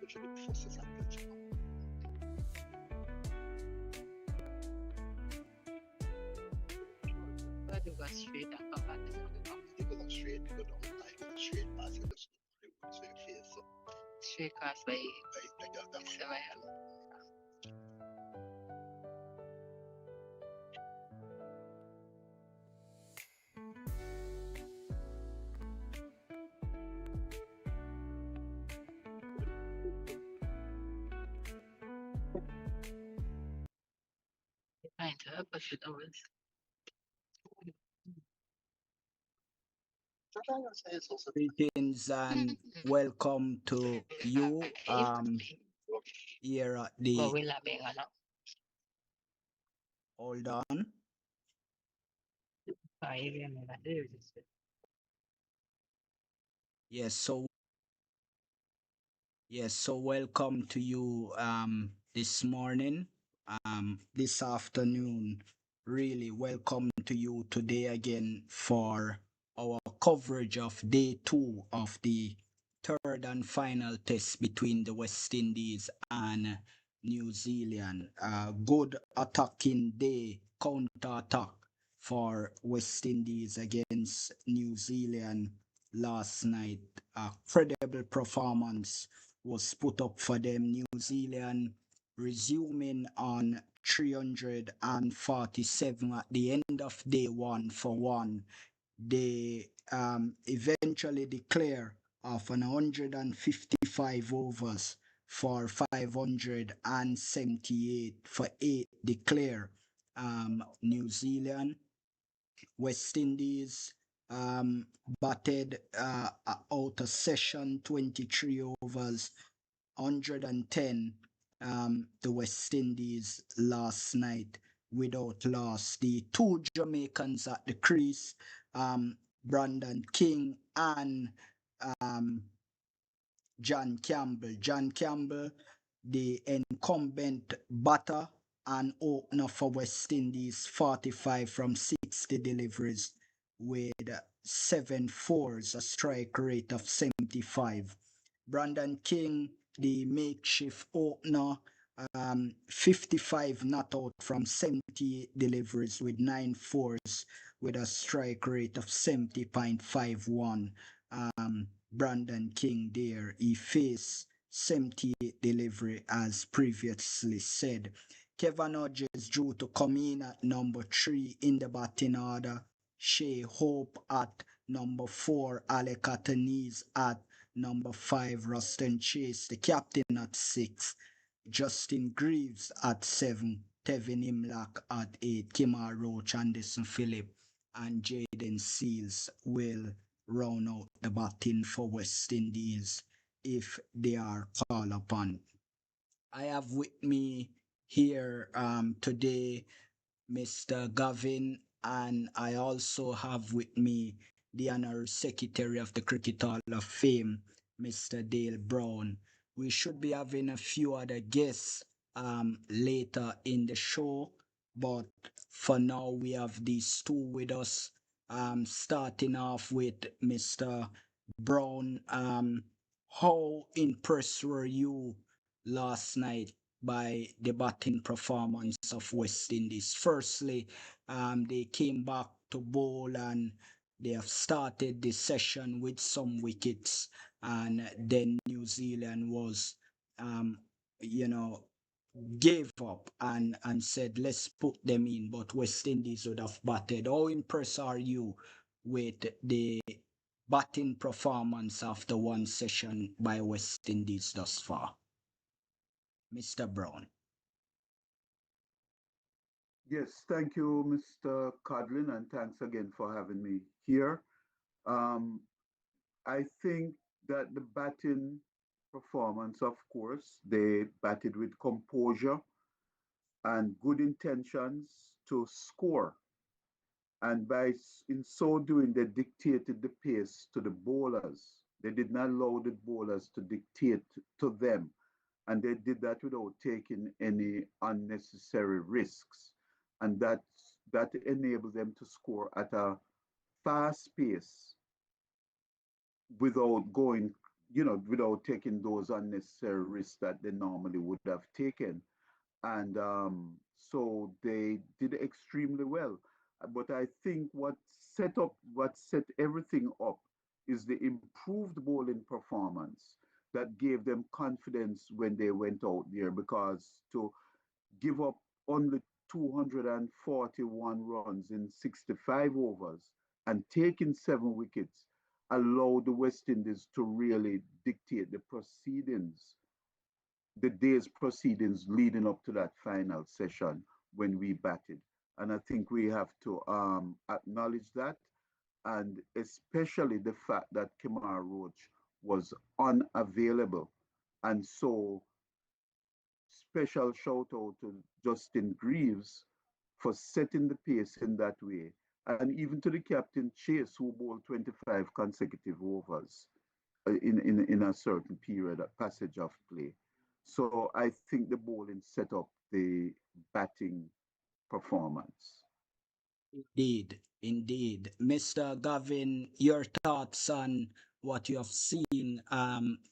But you go straight and come back to straight cast by Israel. Trying to help us with ours. Greetings and welcome to you here at But the we'll have been on. hold on. I even know that there is Yes, so welcome to you this morning, this afternoon. Really welcome to you today again for our coverage of day 2 of the third and final test between the West Indies and New Zealand. Good attacking day, counter attack for West Indies against New Zealand last night. A credible performance was put up for them. New Zealand resuming on 347 at the end of day 1 for 1. They eventually declare of an 155 overs for 578 for 8 declare. New Zealand, West Indies batted out a session 23 overs 110 the West Indies last night without loss. The two Jamaicans at the crease, Brandon King and um, John Campbell. John Campbell, the incumbent batter and opener for West Indies, 45 from 60 deliveries with 7 fours, a strike rate of 75. Brandon King, the makeshift opener, 55 not out from 70 deliveries with 9 fours with a strike rate of 70.51. Brandon King there, he faced 78 delivery as previously said. Kevin Hodges due to come in at number 3 in the batting order. Shea Hope at number 4, Alec Atenese at number 5, Ruston Chase, the captain at 6, Justin Greaves at 7, Tevin Imlach at 8, Kimar Roach, Anderson Phillip, and Jaden Seals will round out the batting for West Indies if they are called upon. I have with me here today Mr. Gavin, and I also have with me the Honorary Secretary of the Cricket Hall of Fame, Mr. Dale Brown. We should be having a few other guests later in the show, but for now we have these two with us. Starting off with Mr. Brown. How impressed were you last night by the batting performance of West Indies? Firstly, they came back to bowl and they have started the session with some wickets, and then New Zealand was, you know, gave up and said, let's put them in, but West Indies would have batted. How impressed are you with the batting performance after one session by West Indies thus far? Mr. Brown. Yes, thank you, Mr. Codlin, and thanks again for having me here. Um, I think that the batting performance, of course, they batted with composure and good intentions to score. And in so doing, they dictated the pace to the bowlers. They did not allow the bowlers to dictate to them. And they did that without taking any unnecessary risks. And that enabled them to score at a fast pace without going, without taking those unnecessary risks that they normally would have taken. And so they did extremely well. But I think what set everything up is the improved bowling performance that gave them confidence when they went out there, because to give up only 241 runs in 65 overs and taking 7 wickets allowed the West Indies to really dictate the day's proceedings leading up to that final session when we batted. And I think we have to acknowledge that, and especially the fact that Kemar Roach was unavailable. And so, special shout out to Justin Greaves for setting the pace in that way, and even to the captain Chase, who bowled 25 consecutive overs in a certain period, a passage of play. So I think the bowling set up the batting performance. Indeed, indeed. Mr. Gavin, your thoughts on what you have seen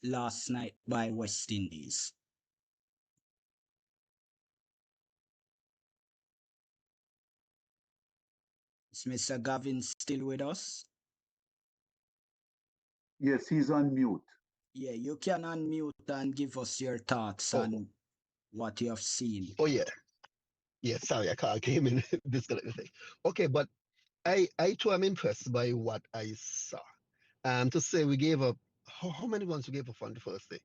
last night by West Indies? Is Mr. Gavin still with us? Yes, he's on mute. Yeah, you can unmute and give us your thoughts Oh, on what you have seen. oh yeah. Yeah, sorry, I can't came in disconnect the thing. Okay, but I too am impressed by what I saw. To say we gave up how many runs we gave up on the first day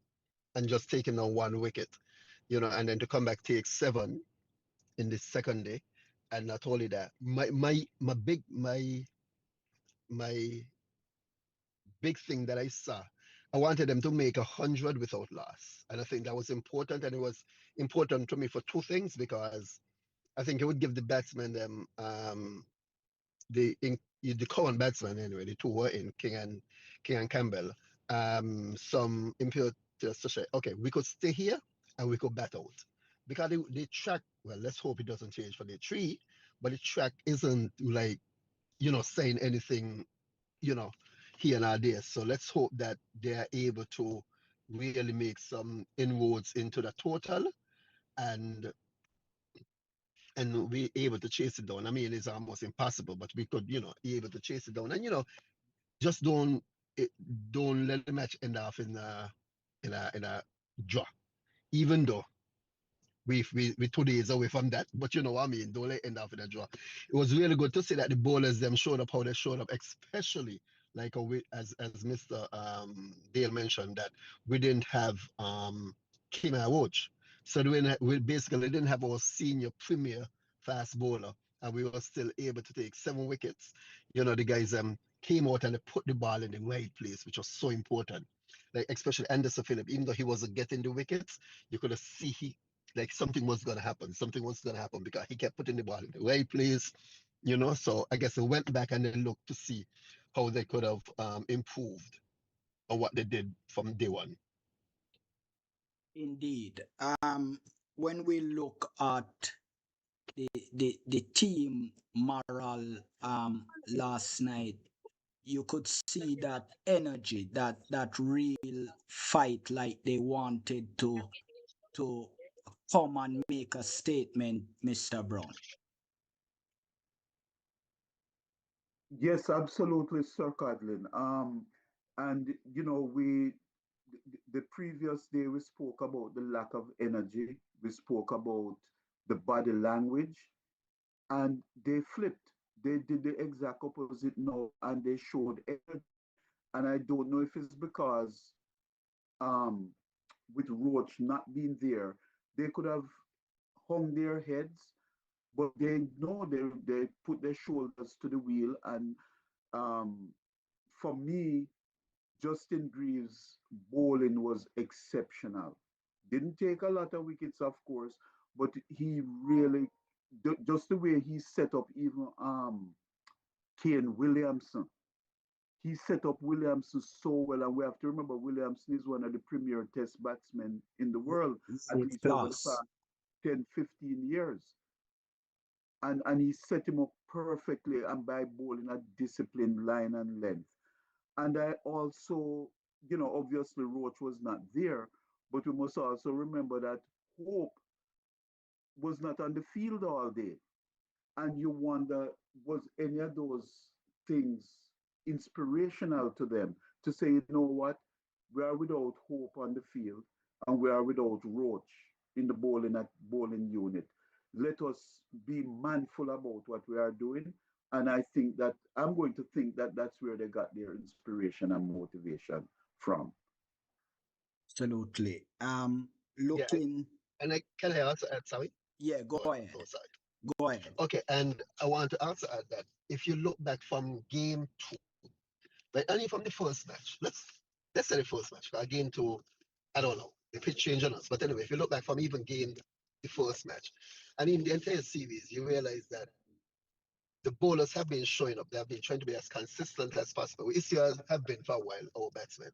and just taking on 1 wicket, and then to come back take 7 in the second day. And not only that, my big thing that I saw, I wanted them to make 100 without loss. And I think that was important. And it was important to me for two things, because I think it would give the batsmen them the current batsmen anyway, the two were in King and Campbell, some impetus to say, okay, we could stay here and we could bat out. Because the track, well, let's hope it doesn't change for the three, but the track isn't like, saying anything, you know, here and there. So let's hope that they are able to really make some inroads into the total, and we able to chase it down. I mean, it's almost impossible, but we could, be able to chase it down. And just don't let the match end off in a draw. Even though we 2 days away from that, but you know what I mean. Don't let it end off in a draw. It was really good to see that the bowlers them showed up how they showed up, especially like as Mr. Dale mentioned, that we didn't have Kim and Roach. So we basically didn't have our senior premier fast bowler, and we were still able to take 7 wickets. The guys came out and they put the ball in the right place, which was so important. Like especially Anderson Phillip, even though he wasn't getting the wickets, you could see he like something was gonna happen. Something was gonna happen because he kept putting the ball in the right place. So I guess they went back and they looked to see how they could have improved on what they did from day one. Indeed. When we look at the team morale last night, you could see that energy, that real fight, like they wanted to come and make a statement, Mr. Brown. Yes, absolutely, Sir Codlin. And the previous day we spoke about the lack of energy. We spoke about the body language, and they flipped. They did the exact opposite now, and they showed energy. And I don't know if it's because um, with Roach not being there, they could have hung their heads, but they know they put their shoulders to the wheel. And um, for me, Justin Greaves' bowling was exceptional. Didn't take a lot of wickets, of course, but he really, just the way he set up even Kane Williamson. He set up Williamson so well, and we have to remember Williamson is one of the premier test batsmen in the world, at With least over the class. past 10, 15 years. And he set him up perfectly and by bowling a disciplined line and length. And I also obviously Roach was not there, but we must also remember that Hope was not on the field all day. And you wonder, was any of those things inspirational to them to say, you know what, we are without Hope on the field and we are without Roach in the bowling unit. Let us be mindful about what we are doing. And I think that I'm going to think that that's where they got their inspiration and motivation from. Absolutely. Yeah, Looking, and I can I also add, sorry? yeah, go Go on. ahead. Oh, sorry. Go ahead. Okay, and I want to also add that if you look back from game two, right, only from the first match, let's say the first match, game two, I don't know, the pitch change on us. But anyway, if you look back from even game the first match, and in the entire series, you realize that the bowlers have been showing up. They have been trying to be as consistent as possible. We have been for a while, our batsmen,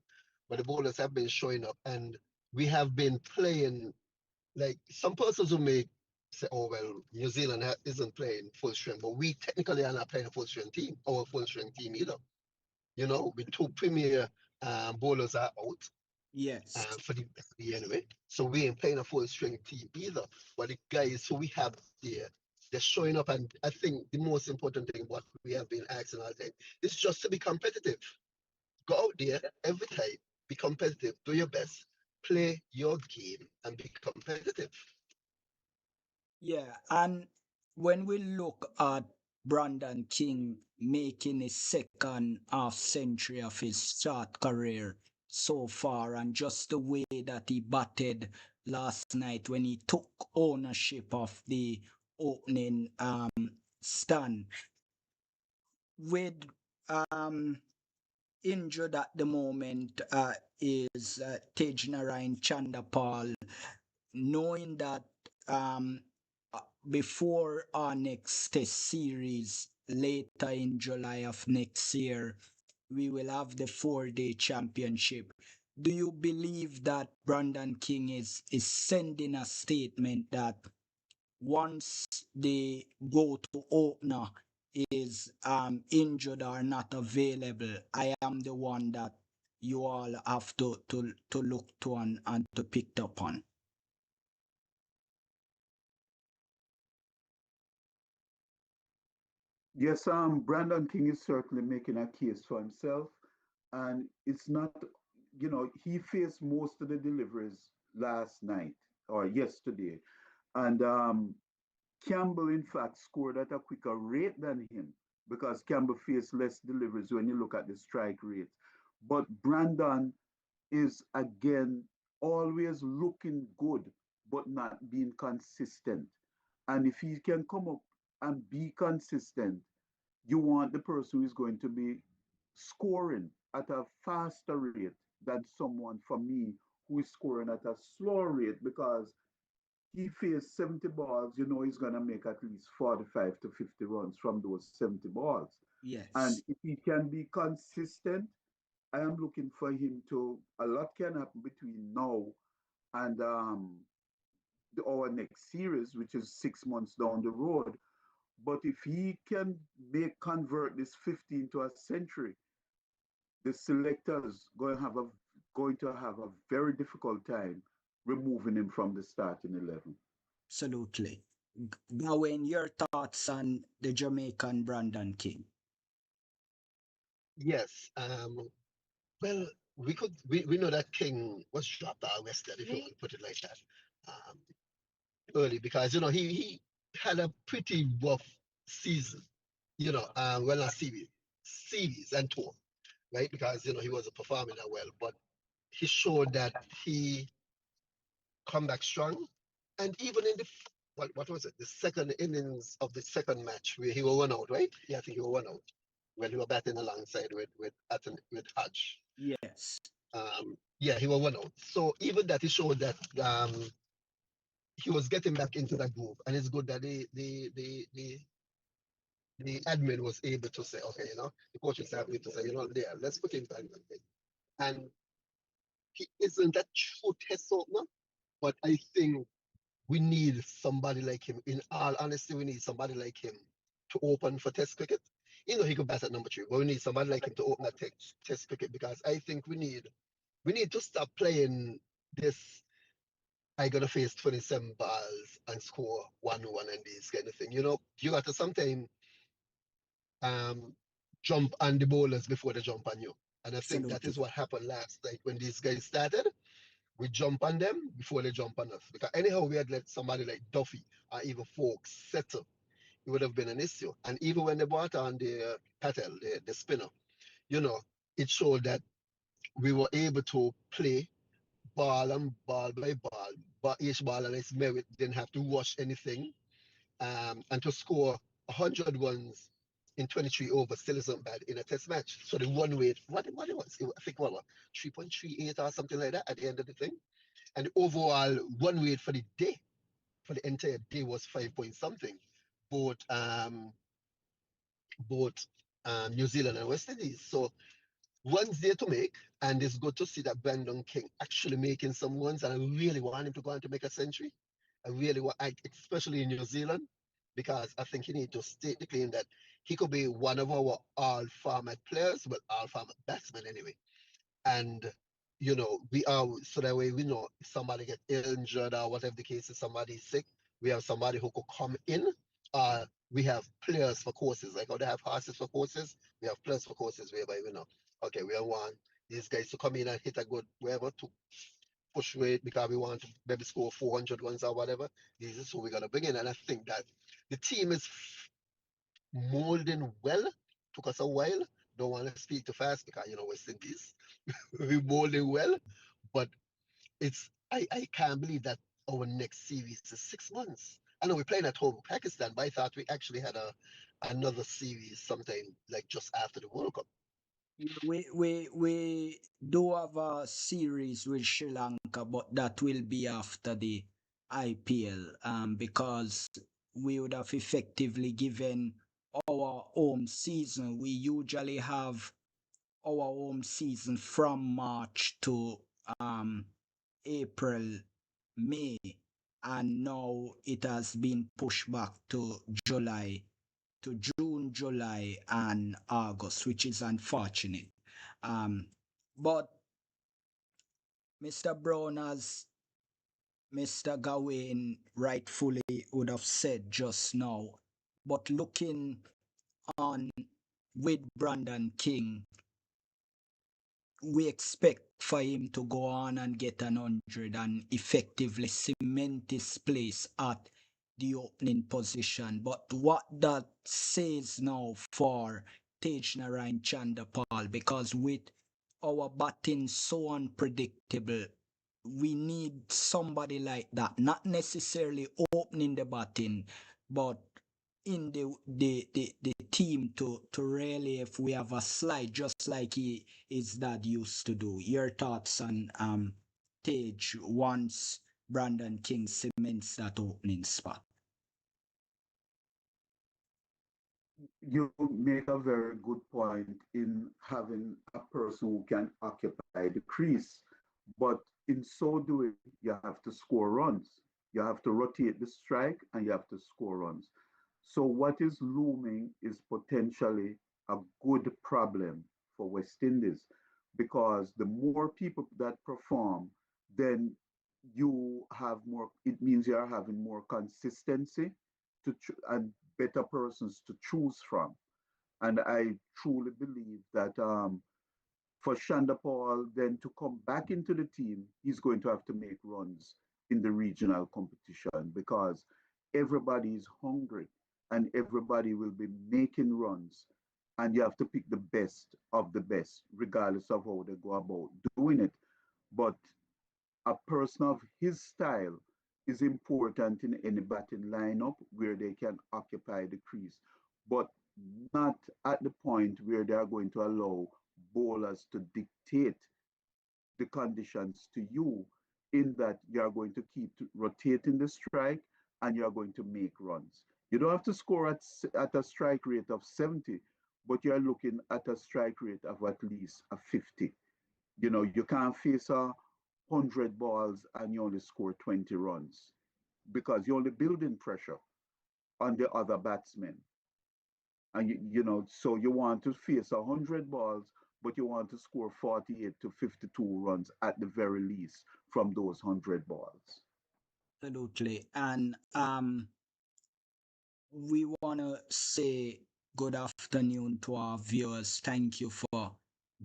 but the bowlers have been showing up, and we have been playing like some persons who may say, "Oh well, New Zealand isn't playing full strength," but we technically are not playing a full strength team, or a full strength team either. With two premier bowlers are out Yes. for the anyway, so we ain't playing a full strength team either. But the guys who we have there, they're showing up, and I think the most important thing what we have been asking all day is just to be competitive. Go out there every time, be competitive, do your best, play your game, and be competitive. Yeah, and when we look at Brandon King making his second half century of his short career so far, and just the way that he batted last night when he took ownership of the opening stand with um injured at the moment is Tejnarain Chandapal, knowing that um, uh, before our next test series later in July of next year, we will have the 4-day championship. Do you believe that Brandon King is sending a statement that once the go-to opener is injured or not available, I am the one that you all have to look to and to pick up on? Yes, Brandon King is certainly making a case for himself, and it's not, he faced most of the deliveries last night or yesterday, and Campbell, in fact, scored at a quicker rate than him because Campbell faced less deliveries when you look at the strike rate. But Brandon is again always looking good, but not being consistent. And if he can come up and be consistent, you want the person who is going to be scoring at a faster rate than someone, for me, who is scoring at a slower rate, because he faced 70 balls, he's going to make at least 45 to 50 runs from those 70 balls. And Yes. if he can be consistent, I am looking for him to, a lot can happen between now and our next series, which is 6 months down the road. But if he can convert this 15 to a century, the selectors going to have a very difficult time removing him from the starting 11. Absolutely. Gawain, your thoughts on the Jamaican Brandon King? Yes. Well, we know that King was dropped out Western, if you want to put it like that, um, early because he had a pretty rough season. Well, not series and tour, right? Because he wasn't performing that well, but he showed that he come back strong, and even in the what was it, the second innings of the second match where he was one out, right? Yeah, I think he was one out when he was batting alongside with Hodge. Yes. Yeah, he was one out. So even that, he showed that he was getting back into that groove, and it's good that the admin was able to say, okay, the coach was able to say, there, let's put him back. And he isn't that true test opener, but I think we need somebody like him. In all honesty, we need somebody like him to open for test cricket. He could bat at number 3, but we need somebody like him to open that test cricket, because I think we need we need to stop playing this. I gotta face 27 balls and score 1-1 and these kind of thing. You know, you got to sometimes um, jump on the bowlers before they jump on you. And I think that Absolutely. is what happened last night when these guys started. We jump on them before they jump on us. Because anyhow, we had let somebody like Duffy or even Folks settle, it would have been an issue. And even when they brought on the Patel, the spinner, you know, it showed that we were able to play ball and ball by ball, but each ball and its merit didn't have to rush anything. And to score 100 runs in 23 overs still isn't bad in a test match. So the run rate, what it was, I think what 3.38 or something like that at the end of the thing. And the overall run rate for the day, for the entire day was 5 point something. Both both New Zealand and West Indies. So runs there to make, and it's good to see that Brandon King actually making some runs. And I really want him to go on to make a century. I really want, especially in New Zealand, because I think he need to state the claim that he could be one of our all-format players, but all-format batsmen anyway. And we are so that way we know if somebody get injured or whatever the case is, somebody is sick, we have somebody who could come in. We have players for courses, like how they have horses for courses, we have players for courses whereby we know, okay, we want these guys to come in and hit a good wherever to push weight because we want to maybe score 400 runs or whatever. This is who we're gonna bring in, and I think that the team is molding well. Took us a while. Don't want to speak too fast because West Indies we molding well, but I can't believe that our next series is 6 months. I know we're playing at home with Pakistan, but I thought we actually had another series sometime like just after the World Cup. We do have a series with Sri Lanka, but that will be after the IPL, because we would have effectively given our home season. We usually have our home season from March to April, May, and now it has been pushed back to June, July, and August, which is unfortunate. But Mr. Brown, as Mr. Gawain rightfully would have said just now, but looking on with Brandon King, we expect for him to go on and get 100 and effectively cement his place at the opening position. But what that says now for Tejnarain Chandapal, because with our batting so unpredictable, we need somebody like that, not necessarily opening the batting, but in the team to really, if we have a slide just like his dad used to do. Your thoughts on Tej once Brandon King cements that opening spot? You make a very good point in having a person who can occupy the crease, but in so doing, you have to score runs. You have to rotate the strike and you have to score runs. So, what is looming is potentially a good problem for West Indies because the more people that perform, then you have more, it means you are having more consistency and better persons to choose from. And I truly believe that for Shanda Paul then to come back into the team, he's going to have to make runs in the regional competition because everybody is hungry and everybody will be making runs. And you have to pick the best of the best, regardless of how they go about doing it. But a person of his style is important in any batting lineup where they can occupy the crease, but not at the point where they are going to allow bowlers to dictate the conditions to you, in that you are going to keep rotating the strike and you are going to make runs. You don't have to score at a strike rate of 70, but you're looking at a strike rate of at least a 50. You can't face a 100 balls and you only score 20 runs because you're only building pressure on the other batsmen. And so you want to face 100 balls, but you want to score 48 to 52 runs at the very least from those 100 balls. Absolutely. And we want to say good afternoon to our viewers. Thank you for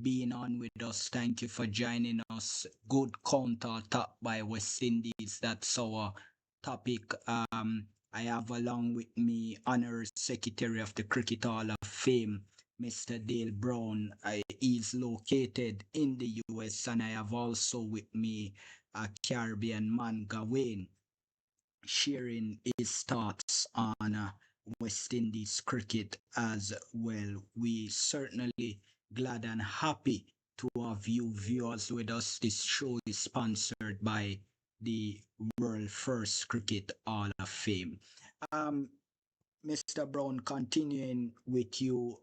being on with us. Thank you for joining us. Good counter attack by West Indies. That's our topic. I have along with me Honorary Secretary of the Cricket Hall of Fame, Mr. Dale Brown. He's located in the US, and I have also with me a Caribbean man, Gawain, sharing his thoughts on West Indies cricket as well. We certainly glad and happy to have you viewers with us. This show is sponsored by the World First Cricket Hall of Fame. Um, Mr. Brown, continuing with you,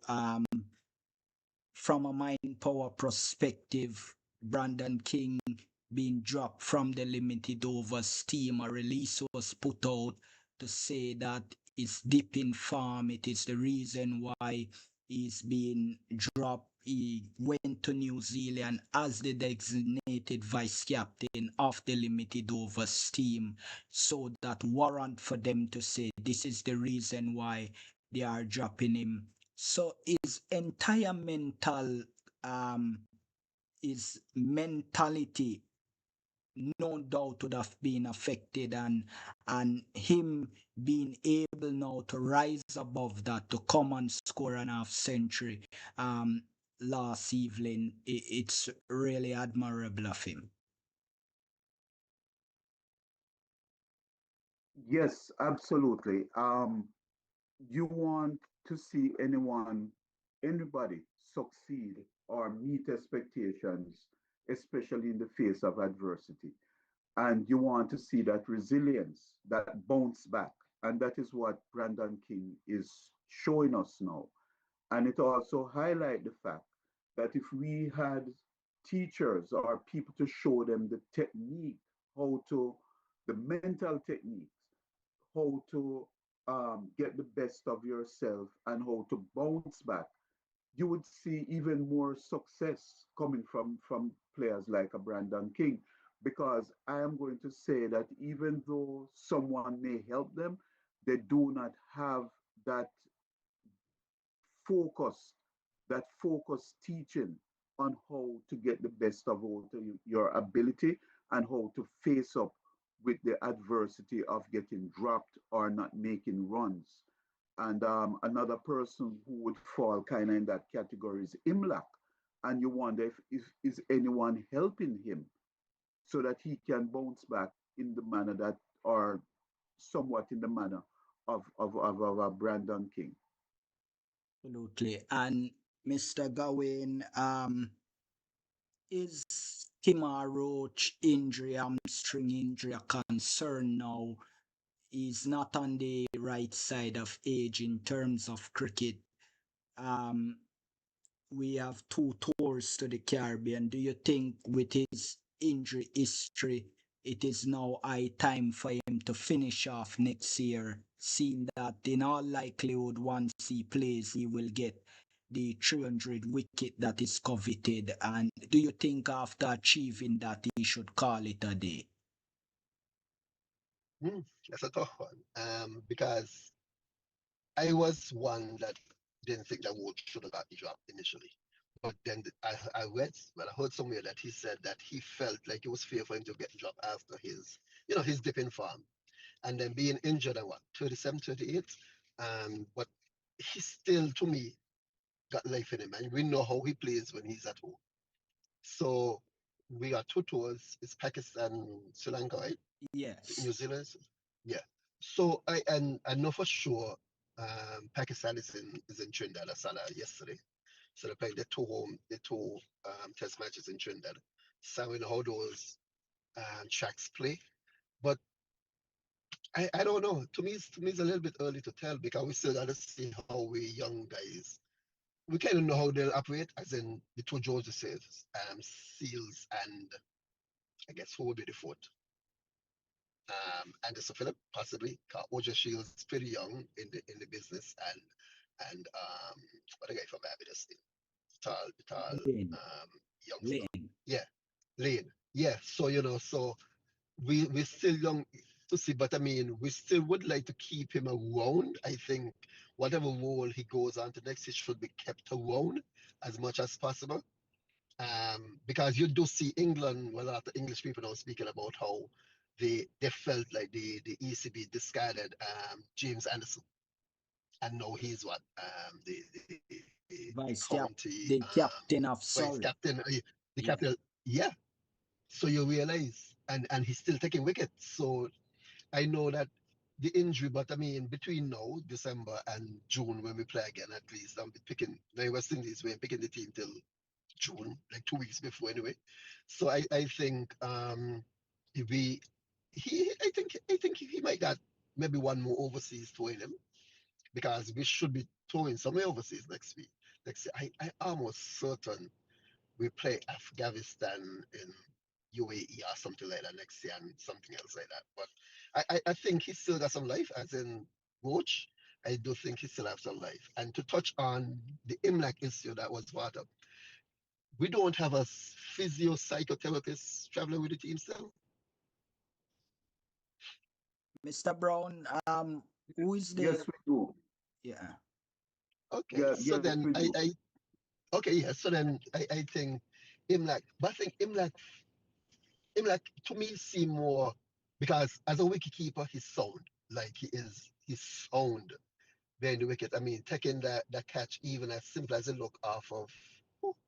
from a mind power perspective, Brandon King being dropped from the limited overs team, a release was put out to say that it's deep in form. It is the reason why he's being dropped. He went to New Zealand as the designated vice captain of the limited overs team. So that warrant for them to say this is the reason why they are dropping him. So um his mentality no doubt would have been affected, and him being able now to rise above that to come and score an half century um last evening, it's really admirable of him. Yes, absolutely. You want to see anybody succeed or meet expectations, especially in the face of adversity. And you want to see that resilience, that bounce back. And that is what Brandon King is showing us now. And it also highlight the fact that if we had teachers or people to show them the technique, how to, the mental techniques, how to get the best of yourself and how to bounce back, you would see even more success coming from players like a Brandon King. Because I am going to say that even though someone may help them, they do not have that focus, that focus teaching on how to get the best of all your ability and how to face up with the adversity of getting dropped or not making runs. And another person who would fall kind of in that category is Imlak. And you wonder if is anyone helping him so that he can bounce back in the manner that, or somewhat in the manner of Brandon King. Absolutely. And Mr. Gawain, is Timar Roach injury, hamstring injury, a concern now? He's not on the right side of age in terms of cricket. Um, we have two tours to the Caribbean. Do you think with his injury history, it is now high time for him to finish off next year, seeing that in all likelihood, once he plays, he will get the 300 wicket that is coveted? And do you think after achieving that, he should call it a day? That's a tough one. Because I was one that didn't think that Wood should have gotten dropped initially. But then I heard somewhere that he said that he felt like it was fair for him to get dropped after his dip in form. And then being injured at what, 37, 38? But he still, to me, got life in him. And we know how he plays when he's at home. So we got two tours. It's Pakistan, Sri Lanka, right? Yes. New Zealand. Yeah. So I know for sure Pakistan is in Trinidad. I saw that yesterday. So they played the two test matches in Trinidad. So we know how those tracks play. But I don't know. To me it's a little bit early to tell because we still gotta see how we young guys, we kind of know how they'll operate, as in the two Josephs, Seals, and I guess who would be the fourth? Anderson Phillip, possibly. Oja Shields pretty young in the business, and what a guy from Barbados. tall Lane, youngster. Lane. Yeah, Lane. Yeah. So so we still young to see, but I mean, we still would like to keep him around. I think whatever role he goes on to next, he should be kept around as much as possible. Because you do see England, well, a lot of English people now speaking about how they felt like the ECB discarded James Anderson, and now he's what the Vice cap, county the captain of vice Surrey. captain, the Yeah. captain. Yeah. So you realize, and he's still taking wickets. So I know that the injury, but I mean, between now, December and June, when we play again, at least I'm picking the West Indies. We're picking the team till June, like 2 weeks before anyway. So I think if we he I think he might got maybe one more overseas tour in him, because we should be touring somewhere overseas next week. Next year. I almost certain we play Afghanistan in UAE or something like that next year, and something else like that. But I think he still got some life, as in Roach. I do think he still has some life. And to touch on the IMLAC issue that was brought up, we don't have a physio psychotherapist traveling with the team still. Mr. Brown, who is Yes, the we do. yeah. Okay, Yeah, so yes, then we do. I okay, yeah, so then I think IMLAC, but I think IMLAC to me seem more, because as a wicketkeeper, he's sound. Like he's sound behind the wicket. I mean, taking that catch, even as simple as it look, off of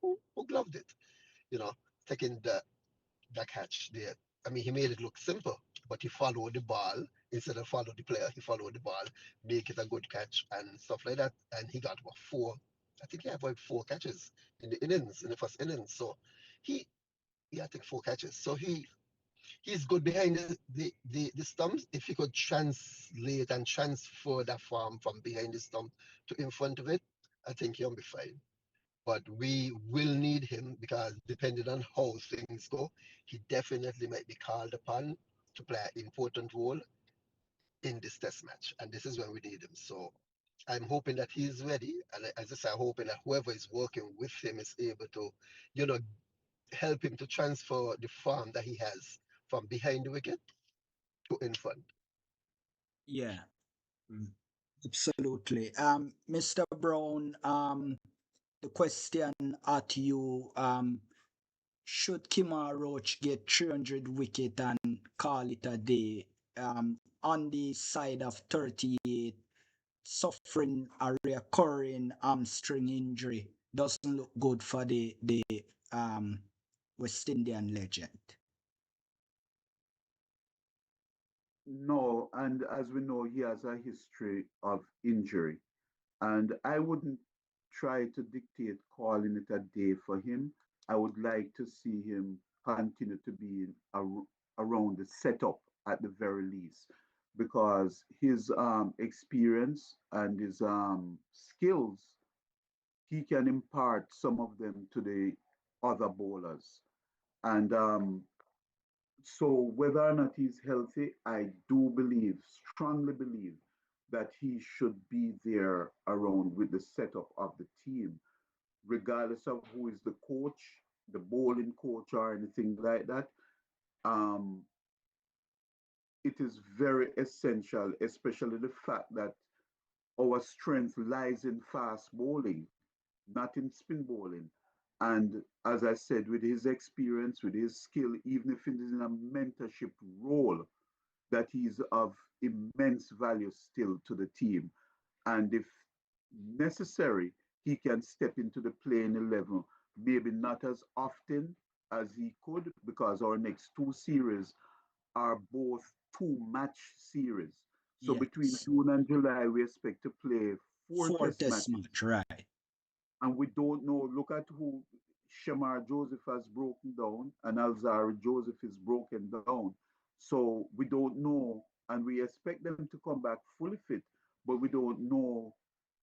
who gloved it, you know, taking that catch there. I mean, he made it look simple, but he followed the ball instead of follow the player. He followed the ball, make it a good catch and stuff like that. And he got what, four? I think he had about 4 catches in the innings, in the first innings. So he, yeah, I think 4 catches. So he's good behind the stumps. If he could translate and transfer that from behind the stump to in front of it, I think he'll be fine. But we will need him, because depending on how things go, he definitely might be called upon to play an important role in this test match. And this is when we need him. So I'm hoping that he's ready. And as I say, I'm hoping that whoever is working with him is able to, you know, help him to transfer the form that he has from behind the wicket to in front. Yeah. Mm, absolutely. Mr. Brown, the question at you, should Kimar Roach get 300 wicket and call it a day? On the side of 38, suffering a recurring hamstring injury doesn't look good for the um West Indian legend. No, and as we know, he has a history of injury. And I wouldn't try to dictate calling it a day for him. I would like to see him continue to be around the setup at the very least, because his experience and his skills, he can impart some of them to the other bowlers. And so whether or not he's healthy, I do believe, strongly believe, that he should be there around with the setup of the team, regardless of who is the coach, the bowling coach, or anything like that. Um, it is very essential, especially the fact that our strength lies in fast bowling, not in spin bowling. And as I said, with his experience, with his skill, even if it is in a mentorship role, that he's of immense value still to the team. And if necessary, he can step into the playing 11, maybe not as often as he could, because our next 2 series are both 2 match series. So between Yes. June and July, we expect to play four Four test test matches. match, right. And we don't know. Look at who Shamar Joseph has broken down, and Alzari Joseph is broken down. So we don't know, and we expect them to come back fully fit, but we don't know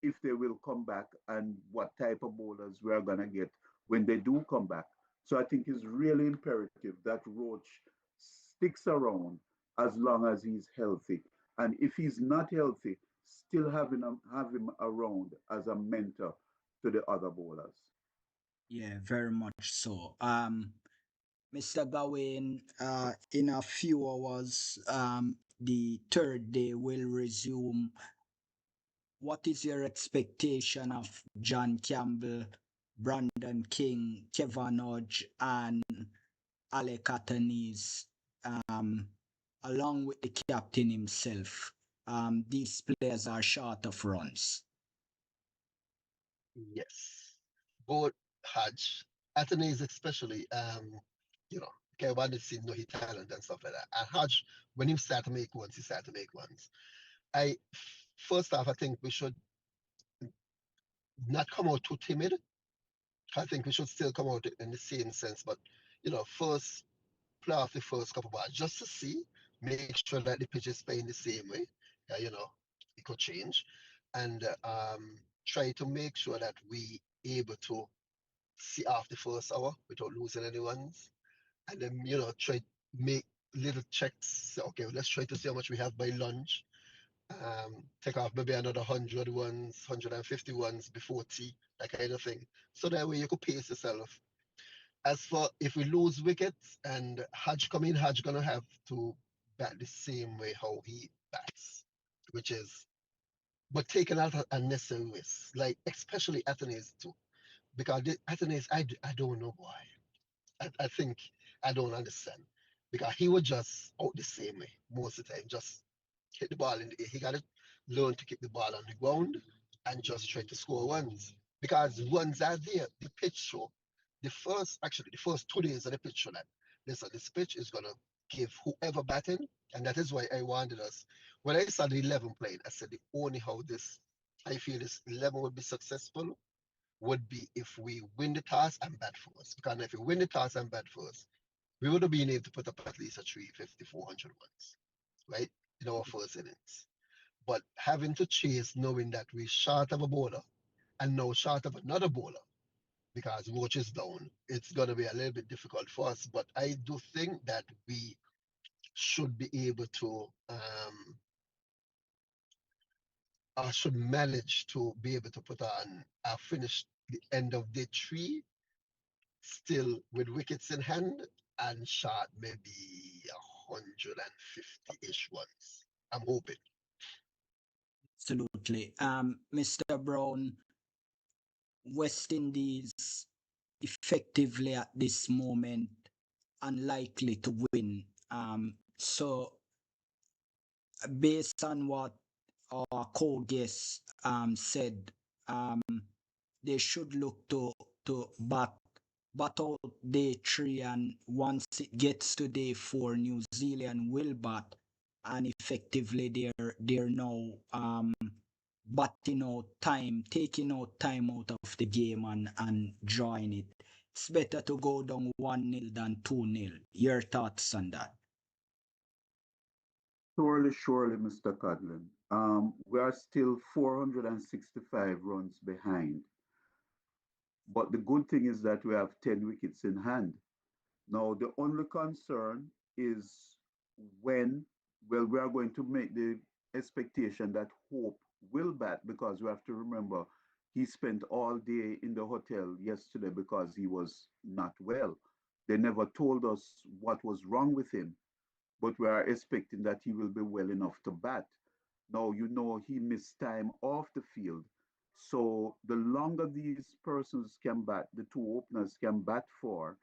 if they will come back and what type of bowlers we are going to get when they do come back. So I think it's really imperative that Roach sticks around as long as he's healthy. And if he's not healthy, still have him around as a mentor to the other bowlers. Yeah, very much so. Mr. Gawain, in a few hours, the third day will resume. What is your expectation of John Campbell, Brandon King, Kevin Hodge, and Alec Athenies, um, along with the captain himself? These players are short of runs. Yes. Both Hajj, Athens especially, you know, Kevin is no his talent and stuff like that. And Hajj, when he start to make ones, he start to make ones. I first off, I think we should not come out too timid. I think we should still come out in the same sense, but first play off the first couple balls just to see, make sure that the pitch is playing the same way. It could change, and try to make sure that we able to see off the first hour without losing anyone's, and then try make little checks. Okay, let's try to see how much we have by lunch. Take off maybe another 100 ones, 150 ones before tea, that kind of thing. So that way you could pace yourself. As for if we lose wickets and Hajj come in, Hajj gonna have to bat the same way how he bats, which is but taking out unnecessary risks, like especially Athens too, because Athens, I don't know why. I think I don't understand because he would just out the same way most of the time, just hit the ball in the air. He got to learn to keep the ball on the ground and just try to score runs because runs are there. The pitch show the first 2 days of the pitch show that listen, this pitch is gonna give whoever batting, and that is why I wanted us. When I saw the 11 playing, I said the only how this I feel this 11 would be successful would be if we win the toss and bat first. Because if we win the toss and bat first, we would have been able to put up at least a 350, 400 ones, right? In our first innings. But having to chase knowing that we're short of a bowler and now short of another bowler because Roach is down, it's going to be a little bit difficult for us. But I do think that we should be able to, should manage to be able to put on, finish the end of day three still with wickets in hand and shot maybe 150-ish ones. I'm hoping. Absolutely. Mr. Brown, West Indies effectively at this moment unlikely to win. So based on what our co-guest said, um, they should look to bat out day three, and once it gets to day four, New Zealand will bat, and effectively they're now batting out time, taking out time out of the game and drawing it. It's better to go down 1-0 than 2-0. Your thoughts on that? Surely, surely, Mr. Codlin. We are still 465 runs behind. But the good thing is that we have 10 wickets in hand. Now, the only concern is when, well, we are going to make the expectation that Hope will bat because we have to remember he spent all day in the hotel yesterday because he was not well. They never told us what was wrong with him, but we are expecting that he will be well enough to bat. Now, he missed time off the field. So the longer these persons can bat, the two openers can bat for,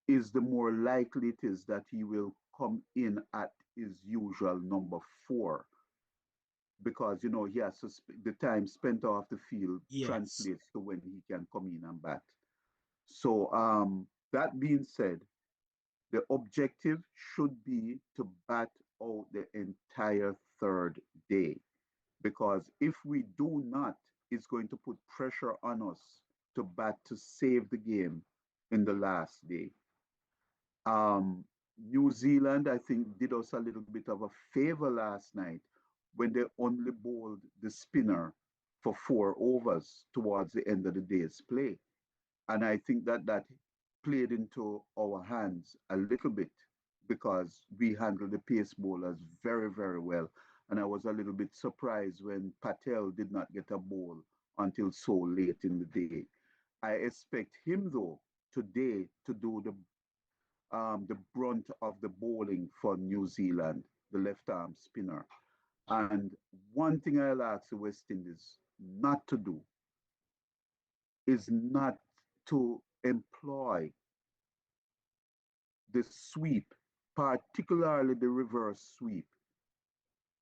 is the more likely it is that he will come in at his usual number 4 because he has to the time spent off the field Yes. translates to when he can come in and bat. So that being said, the objective should be to bat out the entire third day because if we do not, it's going to put pressure on us to bat to save the game in the last day. Um, New Zealand, I think, did us a little bit of a favor last night when they only bowled the spinner for 4 overs towards the end of the day's play. And I think that that played into our hands a little bit because we handled the pace bowlers very, very well. And I was a little bit surprised when Patel did not get a bowl until so late in the day. I expect him though today to do the brunt of the bowling for New Zealand, the left arm spinner. And one thing I'll ask the West Indies not to do is not to employ the sweep, particularly the reverse sweep,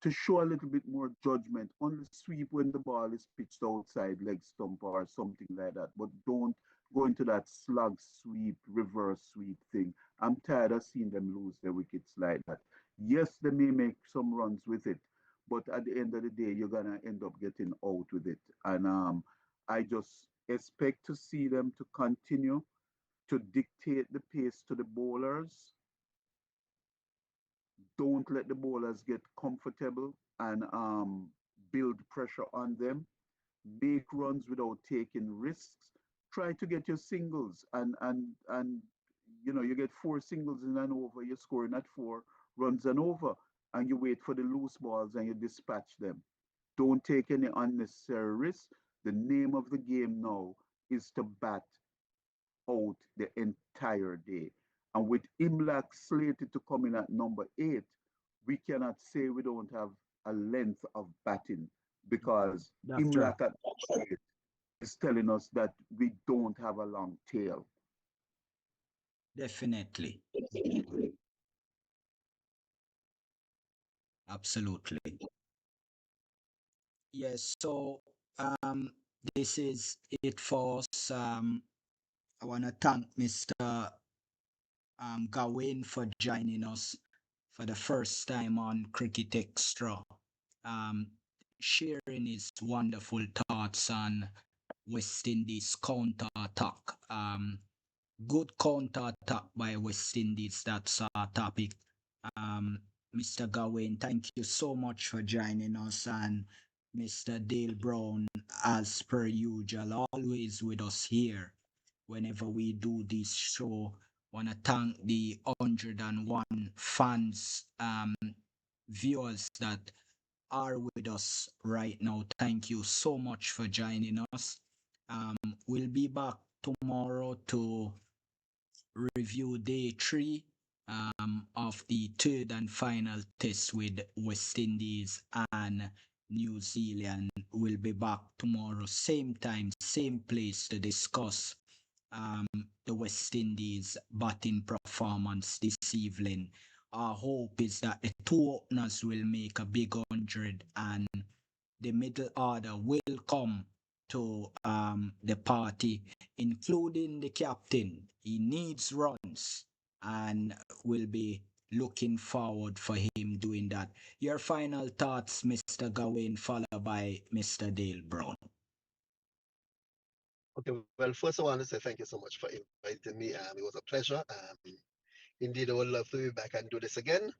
to show a little bit more judgment on the sweep when the ball is pitched outside leg stump or something like that. But don't go into that slug sweep, reverse sweep thing. I'm tired of seeing them lose their wickets like that. Yes, they may make some runs with it, but at the end of the day, you're gonna end up getting out with it. And I just expect to see them to continue to dictate the pace to the bowlers. Don't let the bowlers get comfortable and build pressure on them. Make runs without taking risks. Try to get your singles and you get four singles in an over, you're scoring at 4 runs and over, and you wait for the loose balls and you dispatch them. Don't take any unnecessary risks. The name of the game now is to bat out the entire day. And with Imlak slated to come in at number 8, we cannot say we don't have a length of batting because That's right. Imlak at number 8 is telling us that we don't have a long tail. Definitely. Absolutely. Yes, so this is it for us. I want to thank Mr. Gawain for joining us for the first time on Cricket Extra, um, sharing his wonderful thoughts on West Indies counter attack. Good counter attack by West Indies. That's our topic. Um, Mr. Gawain, thank you so much for joining us, and Mr. Dale Brown, as per usual, always with us here whenever we do this show. Want to thank the 101 fans, viewers that are with us right now. Thank you so much for joining us. We'll be back tomorrow to review day 3 of the third and final test with West Indies and New Zealand. We'll be back tomorrow, same time, same place, to discuss the West Indies batting performance this evening. Our hope is that the two openers will make a big 100 and the middle order will come to the party, including the captain. He needs runs and will be looking forward for him doing that. Your final thoughts, Mr. Gawain, followed by Mr. Dale Brown. Okay, well, first I want to say thank you so much for inviting me. It was a pleasure. Indeed, I would love to be back and do this again.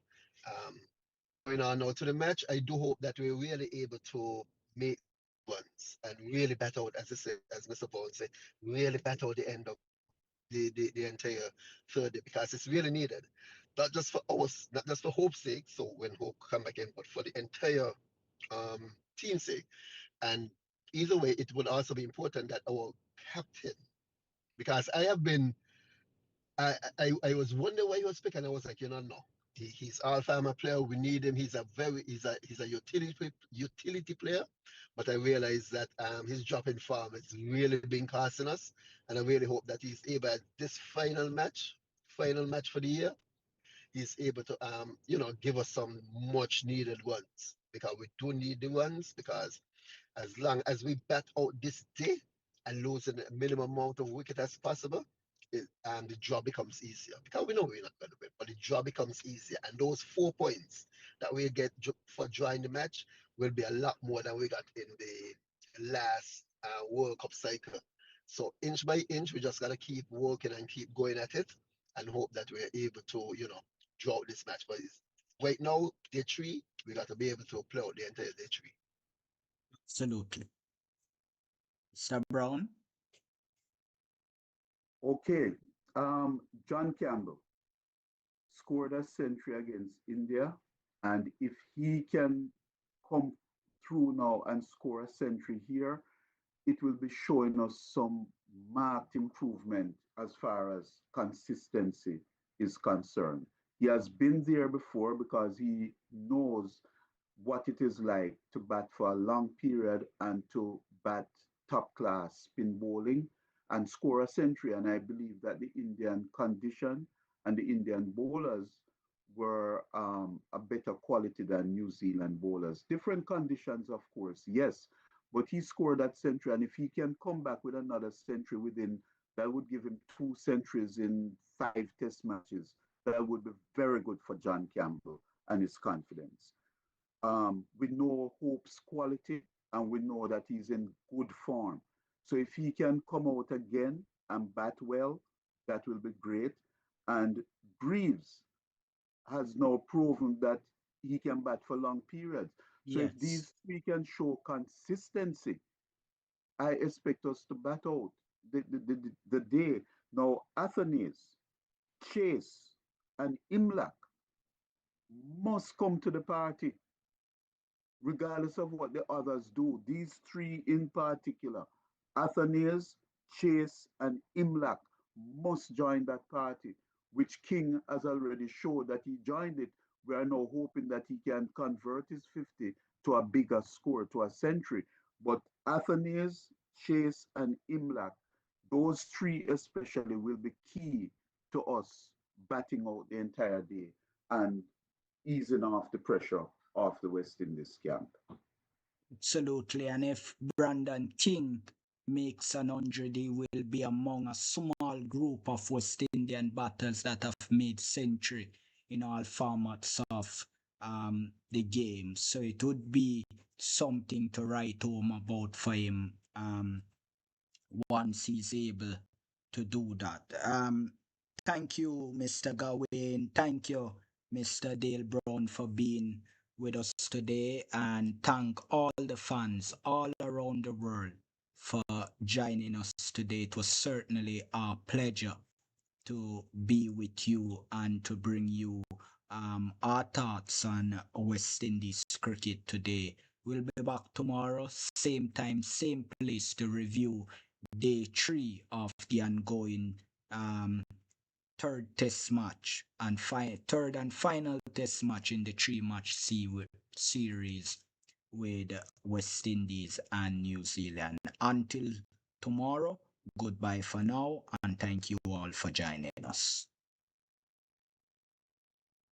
Going on now to the match, I do hope that we're really able to make ones and really bat out, as I said, as Mr. Bowen said, really bat out the end of the entire third day because it's really needed. Not just for us, not just for Hope's sake, so when Hope come back in, but for the entire team's sake. And either way, it would also be important that our captain, because I was wondering why he was picking. I was like, no. He's Alfama player. We need him. He's a utility player. But I realized that his drop in form has really been costing us. And I really hope that he's able at this final match for the year, he's able to give us some much needed ones. Because we do need the ones because as long as we bat out this day and losing the minimum amount of wicket as possible, the job becomes easier. Because we know we're not going to win, but the job becomes easier. And those 4 points that we get for drawing the match will be a lot more than we got in the last World Cup cycle. So inch by inch, we just got to keep working and keep going at it and hope that we're able to, draw out this match. But right now, day 3, we got to be able to play out the entire day 3. Absolutely. Mr. Brown? Okay, John Campbell scored a century against India, and if he can come through now and score a century here, it will be showing us some marked improvement as far as consistency is concerned. He has been there before because he knows what it is like to bat for a long period and to bat top class spin bowling and score a century. And I believe that the Indian condition and the Indian bowlers were a better quality than New Zealand bowlers. Different conditions, of course, yes, but he scored that century. And if he can come back with another century within, that would give him 2 centuries in 5 test matches. That would be very good for John Campbell and his confidence. We know Hope's quality and we know that he's in good form. So if he can come out again and bat well, that will be great. And Greaves has now proven that he can bat for long periods. So if Yes. these three can show consistency, I expect us to bat out the day. Now, Athens, Chase, and Imlak must come to the party regardless of what the others do. These three in particular, Athanaeus, Chase, and Imlak, must join that party, which King has already showed that he joined it. We are now hoping that he can convert his 50 to a bigger score, to a century. But Athanaeus, Chase, and Imlak, those three especially will be key to us batting out the entire day and easing off the pressure of the West Indies camp. Absolutely. And if Brandon King makes an 100, he will be among a small group of West Indian batters that have made century in all formats of the game. So it would be something to write home about for him once he's able to do that. Thank you, Mr. Gawain. Thank you, Mr. Dale Brown, for being with us today. And thank all the fans all around the world for joining us today. It was certainly a pleasure to be with you and to bring you our thoughts on West Indies cricket today. We'll be back tomorrow, same time, same place to review day 3 of the ongoing third test match and third and final test match in the 3-match series with West Indies and New Zealand. Until tomorrow, goodbye for now, and thank you all for joining us.